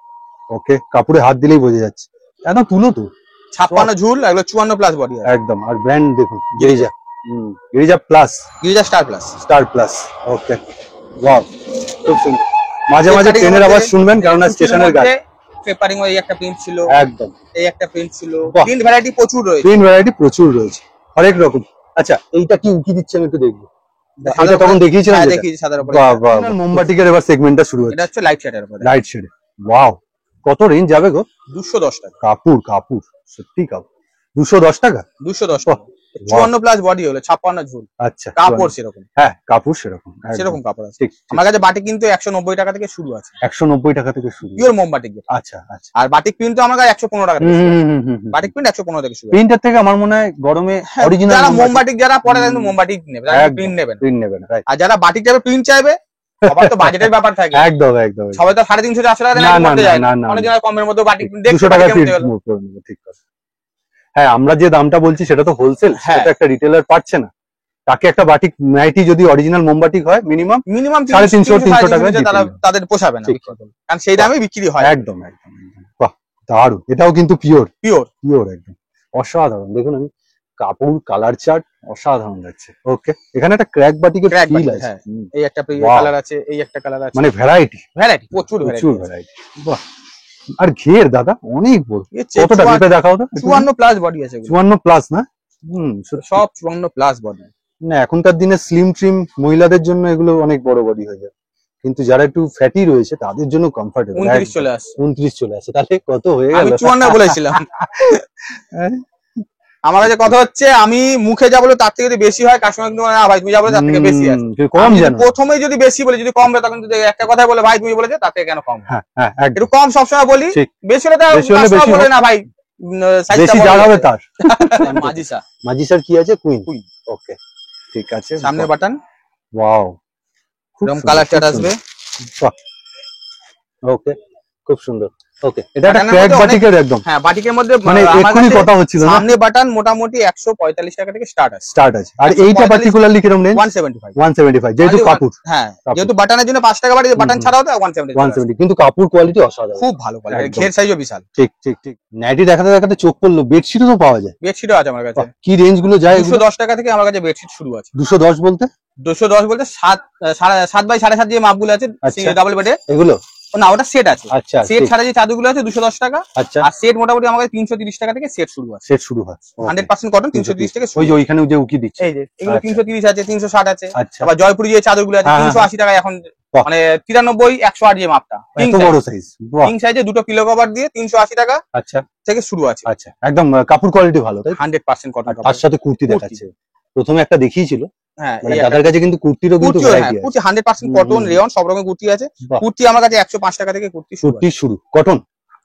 ওকে। কাপড়ে হাত দিলেই বোঝা যাচ্ছে, একদম তুলো তো, 56 ঝুল, এগুলো 54 প্লাস বডি একদম। আর ব্র্যান্ড দেখুন, Girija plus, Girija star plus, okay, wow, খুব সুন্দর। মাঝে মাঝে ট্রেনের আওয়াজ শুনবেন, কারণ স্টেশনের গাড়ি। পেপারিং এই একটা প্রিন্ট ছিল, একদম এই একটা প্রিন্ট ছিল, প্রিন্ট ভ্যারাইটি প্রচুর রয়েছে, হরেক রকম। আচ্ছা, এইটা কি উকি দিচ্ছে, আমি একটু দেখবো। এটা তখন দেখিয়েছিলাম, দেখিয়েছি সাদার উপরে। বাহ বাহ, মোমবাটিকের এবার সেগমেন্টটা শুরু হচ্ছে। এটা হচ্ছে লাইট শেডের উপরে, লাইট শেডে, ওয়াও। কত রেঞ্জ যাবে গো? 210 টাকা। কাপুর সত্যি কাপুর, 210 টাকা, 210 টাকা। 54 প্লাস বডি হলো, 56 ঝুল। আচ্ছা, কাপড় সেরকম, হ্যাঁ কাপড় সেরকম কাপড় আছে। আমার কাছে বাটিক কিন্তু 190 টাকা থেকে শুরু আছে, 190 টাকা থেকে শুরু, পিওর মোমবাটিক। আচ্ছা আচ্ছা। আর বাটিক প্রিন্ট তো আমার কাছে 115 টাকা থেকে শুরু। বাটিক প্রিন্ট 115 থেকে শুরু। প্রিন্টার থেকে আমার মনে হয় গরমে অরিজিনাল যারা মোমবাটিক যারা পরে কিন্তু মোমবাটিক নেবে, যারা প্রিন্ট নেবেন। আর যারা বাটিক যাবে প্রিন্ট চাইবে, সবার তো বাজেটের ব্যাপার থাকে। একদম সবাই তো 350 400 টাকা দিয়ে করতে যায় না, অনেক জায়গায় কমের মধ্যে বাটিক প্রিন্ট 200 টাকা ঠিক কথা। হ্যাঁ, আমরা যে দামটা বলছি সেটা তো হোলসেল, সেটা একটা রিটেলার পাচ্ছে না। তাকে একটা বাটিক নাইটি যদি অরিজিনাল মোমবাটিক হয়, মিনিমাম 350-300 টাকা তাদের পোষাবে না, কারণ সেই দামে বিক্রি হয়। একদম। বাহ, দারুণ। এটাও কিন্তু পিওর একদম অসাধারণ। দেখুন, আমি কাপড়, কালার চার্ট অসাধারণ লাগছে। ওকে, এখানে একটা ক্র্যাক বাটিকের ফিল আছে। এই একটা কালার আছে, এই একটা কালার আছে, মানে ভ্যারাইটি প্রচুর ভ্যারাইটি। বাহ, আর ঘের দাদা অনেক বড়। কতটা ভেবে দেখাও তো। 54 প্লাস বডি আছে, 54 প্লাস না? সব 54 প্লাস বডি। না, এখনকার দিনে স্লিম ট্রিম মহিলাদের জন্য এগুলো অনেক বড় বডি হয়ে যায়, কিন্তু যারা একটু ফ্যাটি রয়েছে তাদের জন্য কমফর্টেবল। 29 চলে আসে। তাহলে কত হয়ে গেল? আমি 54 বলেছিলাম। আমার কাছে কথা হচ্ছে, আমি মুখে যা বলে তার থেকে যদি বেশি হয়, কাস্টমার কিন্তু না ভাই তুমি যা বলে তার থেকে বেশি আছে, কম জানো। প্রথমে যদি বেশি বলে, যদি কম হয়, তখন যদি একটা কথা বলে ভাই তুমি বলেছে তার থেকে কেন কম। হ্যাঁ, একটু কম সবসময় বলি, বেশি হলে কাস্টমার বলে না ভাই বেশি যা হবে তার। মাজিসার কি আছে? কুইন। ওকে, ঠিক আছে। সামনে বাটন, ওয়াও, এরকম কালার চার্ট আসবে। ওকে, খুব সুন্দর। ওকে, এটা একটা ক্র্যাক বাটিকের একদম। হ্যাঁ, বাটিকের মধ্যে মানে এক্ষুনি কথা হচ্ছিল না, সামনে বাটন মোটামুটি 145 টাকা থেকে স্টার্ট আছে। আর এইটা পার্টিকুলারলি কিরকম রেঞ্জ? 175। যেহেতু কাপড়, হ্যাঁ, যেহেতু বাটনের জন্য 5 টাকা বাড়ি, বাটন ছাড়াও তো 170। কিন্তু কাপড় কোয়ালিটি অসাধারণ, খুব ভালো কোয়ালিটি, ঘের সাইজও বিশাল। ঠিক। নাইটি দেখাতে দেখাতে চোখ পড়লো, বেডশিটও তো পাওয়া যায়। বেডশিটও আছে আমার কাছে। কি রেঞ্জ গুলো যায়? 210 টাকা থেকে আমার কাছে বেডশিট শুরু আছে। 210 বলতে 7 বাই 7.5 যে মাপগুলো আছে, সিঙ্গেল ডাবল বেডে এগুলো না, ওটা সেট আছে। আচ্ছা, সেট ছাড়া যে চাদরগুলো আছে 210 টাকা। আচ্ছা, আর সেট মোটামুটি আমার কাছে 330 টাকা থেকে সেট শুরু হয়। 100% কটন, 330 থেকে। ওই যে ওইখানে যে উকি দিচ্ছে, এই যে এগুলো 330 আছে, 360 আছে। আবার জয়পুরি যে চাদরগুলো আছে 380 টাকা এখন, মানে 93 108 যে মাপটা, এত বড় সাইজ। কিং সাইজে দুটো পিলো কভার দিয়ে 380 টাকা আচ্ছা থেকে শুরু আছে। আচ্ছা, একদম কাপড় কোয়ালিটি ভালো, তাই 100% কটন। তার সাথে কুর্তি দেখাচ্ছে, প্রথমে একটা দেখিয়েছিল। হ্যাঁ, দাদার কাছে কিন্তু কুর্তিরও কিন্তু ভ্যারাইটি আছে। কুর্তি 100% কটন, রেয়ন, সব রকম কুর্তি আছে। কুর্তি আমার কাছে 105 টাকা থেকে কুর্তি শুরু। কটন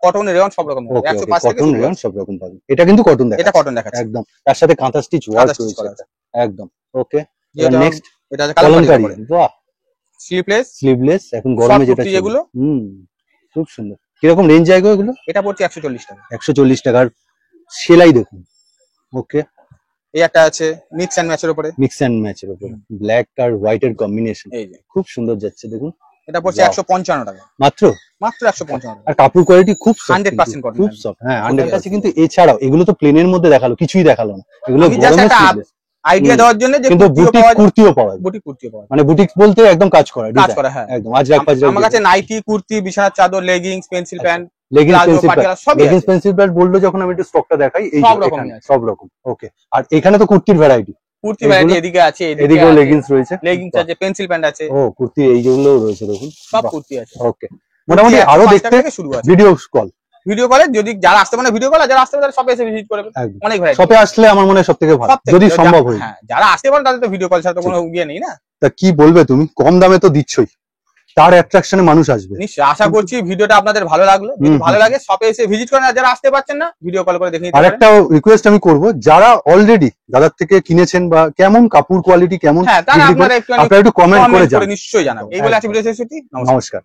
কটন রেয়ন সব রকম ওকে 105 থেকে কটন রেয়ন সব রকম পাবেন। এটা কিন্তু কটন দেখা, এটা কটন দেখাচ্ছে একদম তার সাথে কাঁথা স্টিচ ওয়ার্ক কাঁথা stitch করা রয়েছে একদম। ওকে যেটা নেক্সট এটা আছে কলমকারী, কালামকারী বাহ স্লিভলেস স্লিভলেস এখন গরমে যেটা চলে। যেগুলো খুব সুন্দর। কিরকম রেঞ্জ জায়গা এগুলো? এটা পড়ছে 140 টাকা। 140 টাকার সেলাই দেখুন। ওকে এই একটা আছে মিক্স এন্ড ম্যাচের উপরে, মিক্স এন্ড ম্যাচের উপরে ব্ল্যাক আর হোয়াইট এর কম্বিনেশন, এই যে খুব সুন্দর যাচ্ছে দেখুন। এটা পড়ছে Wow. 155 টাকা মাত্র মাত্র 155 টাকা। আর কাপড় কোয়ালিটি খুব soft 100% কিন্তু, cotton খুব একদম। সফট। হ্যাঁ 100 আছে। কিন্তু এছাড়াও এগুলো তো প্লেনের মধ্যে দেখালো, কিছুই দেখালো না এগুলো আমি জাস্ট গরমে একটা sleeveless। আইডিয়া দেওয়ার জন্য যে কিন্তু কুর্তিও বুটিক পাওয়া যায়, কুর্তিও পাওয়া যায়, বুটিক কুর্তিও পাওয়া যায়, মানে বুটিক বলতে একদম কাজ করা কাজ design, করা, হ্যাঁ একদম আজরাক ফাজরাক আমার কাছে নাইটি, কুর্তি, বিছানার চাদর, leggings, pencil pant, leggings palazzo, pencil Patiala সবই লেগিংস আছে। পেন্সিল প্যান্ট বললো যখন আমি একটু স্টকটা দেখাই, এই সব যে রকমই এখানে আছে। সব রকম। ওকে আর এখানে তো কুর্তির ভ্যারাইটি, কুর্তি এগুলো- ভ্যারাইটি এদিকে আছে, এদিকেও লেগিংস রয়েছে, লেগিংস আছে, পেন্সিল প্যান্ট আছে, ও কুর্তি এই যেগুলোও রয়েছে দেখুন, সব কুর্তি আছে। ওকে মোটামুটি আরো 105 দেখতে টাকা থেকে শুরু আছে। ভিডিও কল, ভিডিও কলে যদি যারা আসতে পারে ভিডিও কল, আর যারা আসতে পারে সব এসে ভিজিট করবে, একদম অনেক ভ্যারাইটি। শপে আসলে আমার মনে হয় সব থেকে ভালো যদি সম্ভব হয়। হ্যাঁ যারা আসতে পারে তাদের তো ভিডিও কল ছাড়া তো কোনো ইয়ে নেই না। তা কি বলবে তুমি, কম দামে তো দিচ্ছই, তার অ্যাট্রাকশনে মানুষ আসবে নিশ্চয়ই আশা করছি ভিডিওটা আপনাদের ভালো লাগলো। যদি ভালো লাগে শপে এসে ভিজিট করেন, আর যারা আসতে পারছেন না ভিডিও কল করে দেখে নিতে আর পারেন। একটা রিকোয়েস্ট আমি করব, যারা অলরেডি দাদার থেকে কিনেছেন বা কেমন কাপড় কোয়ালিটি কেমন হ্যাঁ তারা বিক্রি করে, আপনারা একটু আপনারা একটু কমেন্ট করে কমেন্ট করে জানান। নিশ্চয়ই জানাবেন। এই বলে আছে ভিডিও শেষ করছি। নমস্কার। নমস্কার।